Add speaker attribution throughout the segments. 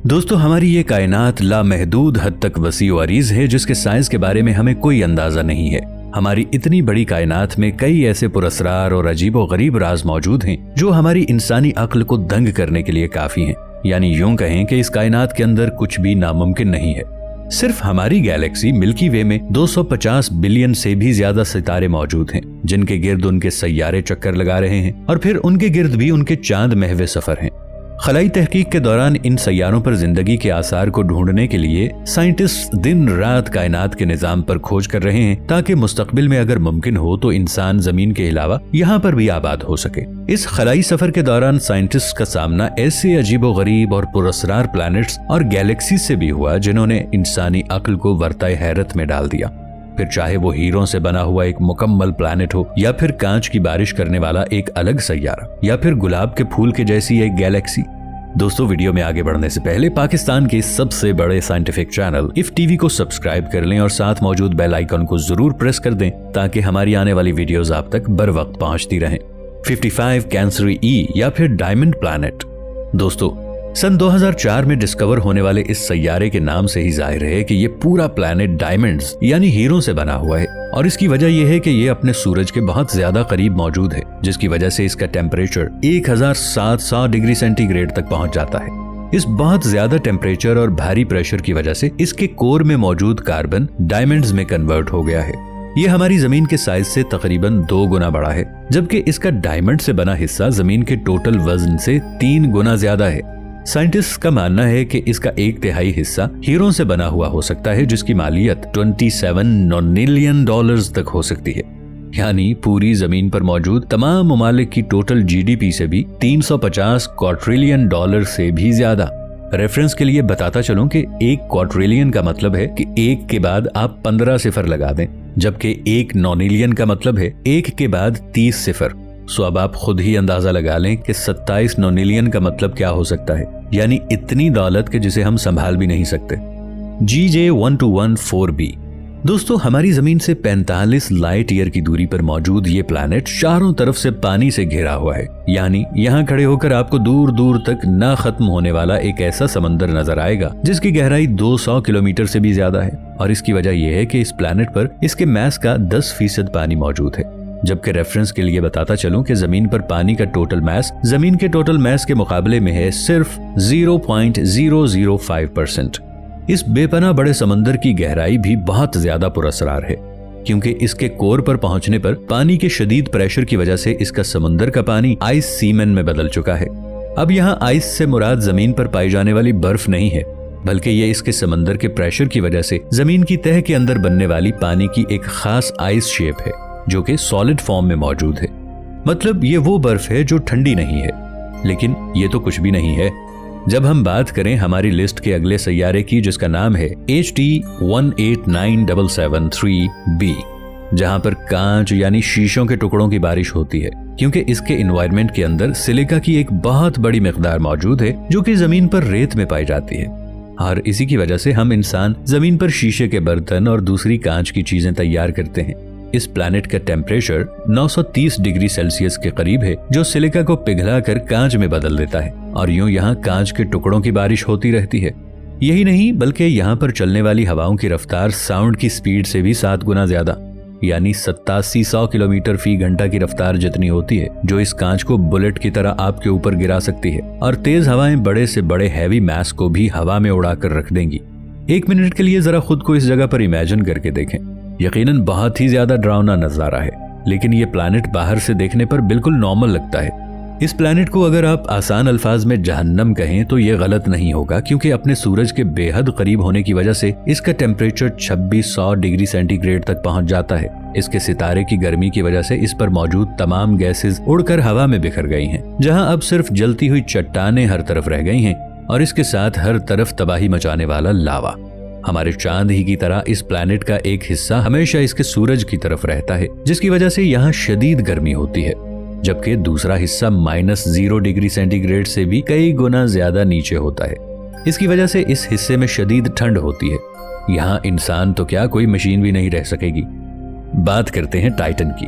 Speaker 1: दोस्तों, हमारी ये कायनात लामहदूद हद तक वसी व अरीज है जिसके साइंस के बारे में हमें कोई अंदाजा नहीं है। हमारी इतनी बड़ी कायनात में कई ऐसे पुरस्कार और अजीबो गरीब राज मौजूद हैं जो हमारी इंसानी अक्ल को दंग करने के लिए काफी हैं। यानी यूं कहें कि इस कायनात के अंदर कुछ भी नामुमकिन नहीं है। सिर्फ हमारी गैलेक्सी मिल्की वे में 250 बिलियन से भी ज्यादा सितारे मौजूद हैं जिनके गिर्द उनके सैयारे चक्कर लगा रहे हैं और फिर उनके गिर्द भी उनके चांद महवे सफर हैं। खलाई तहकीक के दौरान इन सैयारों पर जिंदगी के आसार को ढूंढने के लिए साइंटिस्ट दिन रात कायनात के निजाम पर खोज कर रहे हैं ताकि मुस्तकबिल में अगर मुमकिन हो तो इंसान जमीन के अलावा यहाँ पर भी आबाद हो सके। इस खलाई सफर के दौरान साइंटिस्ट का सामना ऐसे अजीबो गरीब और पुरस्कार प्लैनेट्स और गैलेक्सी से भी हुआ जिन्होंने इंसानी अक्ल को वर्ताए हैरत में डाल दिया। फिर चाहे वो हीरों से बना हुआ एक मुकम्मल प्लैनेट हो या फिर कांच की बारिश करने वाला एक अलग सैयारा या फिर गुलाब के फूल के जैसी एक गैलेक्सी। दोस्तों, वीडियो में आगे बढ़ने से पहले पाकिस्तान के सबसे बड़े साइंटिफिक चैनल इफ टीवी को सब्सक्राइब कर लें और साथ मौजूद बेल आइकन को जरूर प्रेस कर दें ताकि हमारी आने वाली वीडियोस आप तक बर वक्त पहुंचती रहें। 55 कैंसरी ई या फिर डायमंड प्लैनेट। दोस्तों, सन 2004 में डिस्कवर होने वाले इस सैयारे के नाम से ही जाहिर है कि ये पूरा प्लैनेट डायमंड्स यानी हीरों से बना हुआ है और इसकी वजह यह है कि ये अपने सूरज के बहुत ज्यादा करीब मौजूद है जिसकी वजह से इसका टेम्परेचर 1700 डिग्री सेंटीग्रेड तक पहुंच जाता है। इस बहुत ज्यादा टेम्परेचर और भारी प्रेशर की वजह से इसके कोर में मौजूद कार्बन डायमंड्स में कन्वर्ट हो गया है। ये हमारी जमीन के साइज से तकरीबन 2 गुना बड़ा है, जबकि इसका डायमंड से बना हिस्सा जमीन के टोटल वजन से 3 गुना ज्यादा है। साइंटिस्ट का मानना है कि इसका 1/3 हिस्सा हीरों से बना हुआ हो सकता है जिसकी मालियत 27 नॉनिलियन डॉलर्स तक हो सकती है। यानी पूरी जमीन पर मौजूद तमाम ममालिक की टोटल जीडीपी से भी 350 क्वाड्रिलियन डॉलर से भी ज्यादा। रेफरेंस के लिए बताता चलूं कि 1 क्वाड्रिलियन का मतलब है कि 1 के बाद आप 15 सिफर लगा दें, जबकि 1 नॉनिलियन का मतलब है 1 के बाद 30 सिफर। सो अब आप खुद ही अंदाजा लगा लें कि 27 नॉनिलियन का मतलब क्या हो सकता है। यानी इतनी दौलत के जिसे हम संभाल भी नहीं सकते। GJ1214b। दोस्तों, हमारी जमीन से 45 लाइट ईयर की दूरी पर मौजूद ये प्लैनेट चारों तरफ से पानी से घिरा हुआ है। यानी यहाँ खड़े होकर आपको दूर दूर तक ना खत्म होने वाला एक ऐसा समंदर नजर आएगा जिसकी गहराई 200 किलोमीटर से भी ज्यादा है। और इसकी वजह यह है कि इस प्लैनेट पर इसके मैस का 10% पानी मौजूद है, जबकि रेफरेंस के लिए बताता चलूं कि जमीन पर पानी का टोटल मैस जमीन के टोटल मैस के मुकाबले में है सिर्फ 0.005%। इस बेपनाह बड़े समंदर की गहराई भी बहुत ज्यादा पुरस्कार है क्योंकि इसके कोर पर पहुंचने पर पानी के शदीद प्रेशर की वजह से इसका समंदर का पानी आइस सीमेन में बदल चुका है। अब यहाँ आइस से मुराद जमीन पर पाई जाने वाली बर्फ नहीं है, बल्कि ये इसके समंदर के प्रेशर की वजह से जमीन की तह के अंदर बनने वाली पानी की एक खास आइस शेप है जो कि सॉलिड फॉर्म में मौजूद है। मतलब ये वो बर्फ है जो ठंडी नहीं है। लेकिन ये तो कुछ भी नहीं है। जब हम बात करें हमारी लिस्ट के अगले सैयारे की जिसका नाम है HT 189773b, जहां पर कांच यानी शीशों के टुकड़ों की बारिश होती है क्योंकि इसके एनवायरनमेंट के अंदर सिलिका की एक बहुत बड़ी मिकदार मौजूद है जो कि जमीन पर रेत में पाई जाती है। और इसी की वजह से हम इंसान जमीन पर शीशे के बर्तन और दूसरी कांच की चीजें तैयार करते हैं। इस प्लैनेट का टेम्परेचर 930 डिग्री सेल्सियस के करीब है जो सिलिका को पिघलाकर कांच में बदल देता है और यूं यहाँ कांच के टुकड़ों की बारिश होती रहती है। यही नहीं बल्कि यहाँ पर चलने वाली हवाओं की रफ्तार साउंड की स्पीड से भी 7 गुना ज्यादा यानी 8700 किलोमीटर फी घंटा की रफ्तार जितनी होती है, जो इस कांच को बुलेट की तरह आपके ऊपर गिरा सकती है। और तेज हवाएं बड़े से बड़े हैवी मैस को भी हवा में उड़ाकर रख देंगी। 1 मिनट के लिए जरा खुद को इस जगह पर इमेजिन करके देखें। यकीनन बहुत ही ज्यादा डरावना नजारा है, लेकिन ये प्लैनेट बाहर से देखने पर बिल्कुल नॉर्मल लगता है। इस प्लैनेट को अगर आप आसान अल्फाज में जहन्नम कहें तो ये गलत नहीं होगा, क्योंकि अपने सूरज के बेहद करीब होने की वजह से इसका टेम्परेचर 2600 डिग्री सेंटीग्रेड तक पहुंच जाता है। इसके सितारे की गर्मी की वजह से इस पर मौजूद तमाम गैसेस उड़कर हवा में बिखर गई हैं, जहां अब सिर्फ जलती हुई चट्टानें हर तरफ रह गई हैं और इसके साथ हर तरफ तबाही मचाने वाला लावा। हमारे चांद ही की तरह इस प्लैनेट का एक हिस्सा हमेशा इसके सूरज की तरफ रहता है, जिसकी वजह से यहाँ शदीद गर्मी होती है, जबकि दूसरा हिस्सा -0 डिग्री सेंटीग्रेड से भी कई गुना ज्यादा नीचे होता है। इसकी वजह से इस हिस्से में शदीद ठंड होती है। यहाँ इंसान तो क्या, कोई मशीन भी नहीं रह सकेगी। बात करते हैं टाइटन की।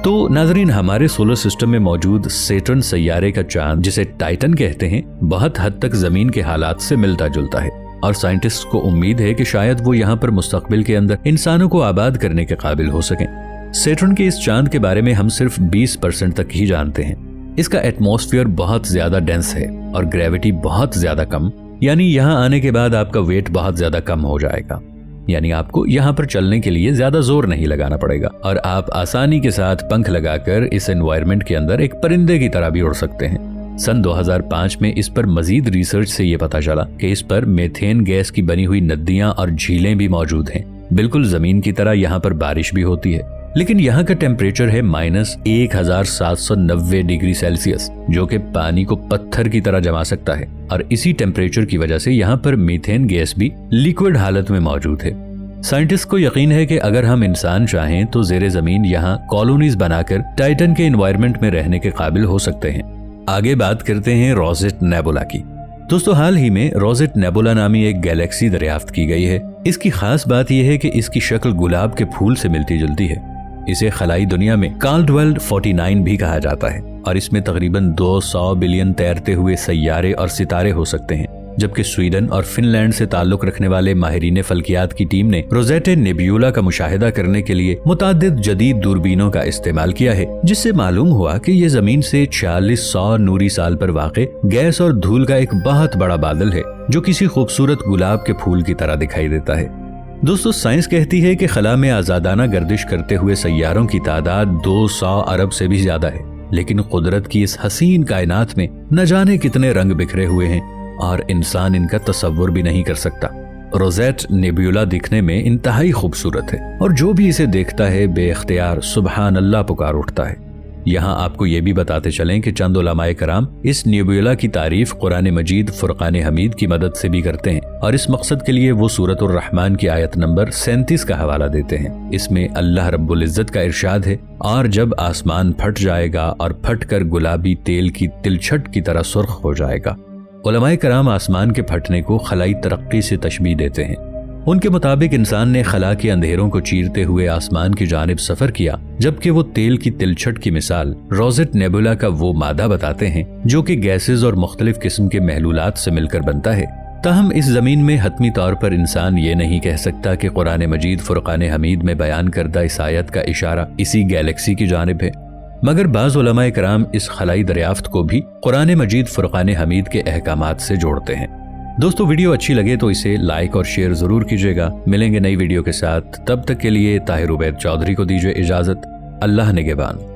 Speaker 1: तो नाजरीन, हमारे सोलर सिस्टम में मौजूद सेटर्न सैयारे का चांद, जिसे टाइटन कहते हैं, बहुत हद तक जमीन के हालात से मिलता जुलता है और साइंटिस्ट को उम्मीद है कि शायद वो यहाँ पर मुस्तकबिल के अंदर इंसानों को आबाद करने के काबिल हो सकें। सेटर्न के इस चांद के बारे में हम सिर्फ 20% तक ही जानते हैं। इसका एटमॉस्फेयर बहुत ज्यादा डेंस है और ग्रेविटी बहुत ज्यादा कम, यानी यहाँ आने के बाद आपका वेट बहुत ज्यादा कम हो जाएगा, यानी आपको यहाँ पर चलने के लिए ज्यादा जोर नहीं लगाना पड़ेगा और आप आसानी के साथ पंख लगाकर इस एनवायरनमेंट के अंदर एक परिंदे की तरह भी उड़ सकते हैं। सन 2005 में इस पर मजीद रिसर्च से ये पता चला कि इस पर मीथेन गैस की बनी हुई नदियां और झीलें भी मौजूद हैं। बिल्कुल जमीन की तरह यहाँ पर बारिश भी होती है, लेकिन यहाँ का टेम्परेचर है -1790 डिग्री सेल्सियस, जो कि पानी को पत्थर की तरह जमा सकता है और इसी टेम्परेचर की वजह से यहाँ पर मीथेन गैस भी लिक्विड हालत में मौजूद है। साइंटिस्ट को यकीन है कि अगर हम इंसान चाहें तो जेरे जमीन यहाँ कॉलोनीज बनाकर टाइटन के एनवायरनमेंट में रहने के काबिल हो सकते हैं। आगे बात करते हैं रोजेट नेबुला की। दोस्तों, हाल ही में रोजेट नेबुला नामी एक गैलेक्सी दरियाफ्त की गई है। इसकी खास बात यह है कि इसकी शक्ल गुलाब के फूल से मिलती जुलती है। इसे खलाई दुनिया में कार्लडवेल 49 भी कहा जाता है और इसमें तकरीबन 200 बिलियन तैरते हुए सैयारे और सितारे हो सकते हैं। जबकि स्वीडन और फिनलैंड से ताल्लुक रखने वाले माहिरीन फल्कियात की टीम ने रोजेटे नेब्यूला का मुशाहिदा करने के लिए मुतादिद जदीद दूरबीनों का इस्तेमाल किया है, जिससे मालूम हुआ कि ये जमीन से 4600 नूरी साल पर वाक़े गैस और धूल का एक बहुत बड़ा बादल है, जो किसी खूबसूरत गुलाब के फूल की तरह दिखाई देता है। दोस्तों, साइंस कहती है कि खला में आजादाना गर्दिश करते हुए सैयारों की तादाद 200 अरब से भी ज्यादा है, लेकिन कुदरत की इस हसीन कायनात में न जाने कितने रंग बिखरे हुए हैं और इंसान इनका तसव्वुर भी नहीं कर सकता। रोजेट नेब्यूला दिखने में इंतहाई खूबसूरत है और जो भी इसे देखता है बेख्तियार सुबहान अल्लाह पुकार उठता है। यहाँ आपको ये भी बताते चलें कि चंद उलमाए कराम इस नेब्यूला की तारीफ कुरान मजीद फुरकान हमीद की मदद से भी करते हैं और इस मकसद के लिए वो सूरत उर रहमान की आयत नंबर 37 का हवाला देते हैं। इसमें अल्लाह रब्बुल इज्जत का इरशाद है, और जब आसमान फट जाएगा और फट कर गुलाबी तेल की तिलछट की तरह सुर्ख हो जाएगा। उलमाए कराम आसमान के फटने को खलाई तरक्की से तशबीह देते हैं। उनके मुताबिक इंसान ने खला के अंधेरों को चीरते हुए आसमान की जानिब सफर किया, जबकि वो तेल की तिलछट की मिसाल रोजेट नेबुला का वो मादा बताते हैं जो कि गैसेज और मुख्तलिफ किस्म के महलूलात से मिलकर बनता है। ताहम इस जमीन में हतमी तौर पर इंसान ये नहीं कह सकता कि कुरान मजीद फुरकान हमीद में बयान करदा इस आयत का इशारा इसी गैलेक्सी की जानिब है, मगर बाज़ उलमाए कराम इस खलाई दरियाफ्त को भी कुरान मजीद फुरकान हमीद के अहकामात से जोड़ते हैं। दोस्तों, वीडियो अच्छी लगे तो इसे लाइक और शेयर जरूर कीजिएगा। मिलेंगे नई वीडियो के साथ, तब तक के लिए ताहिर उबैद चौधरी को दीजिए इजाजत। अल्लाह निगहबान।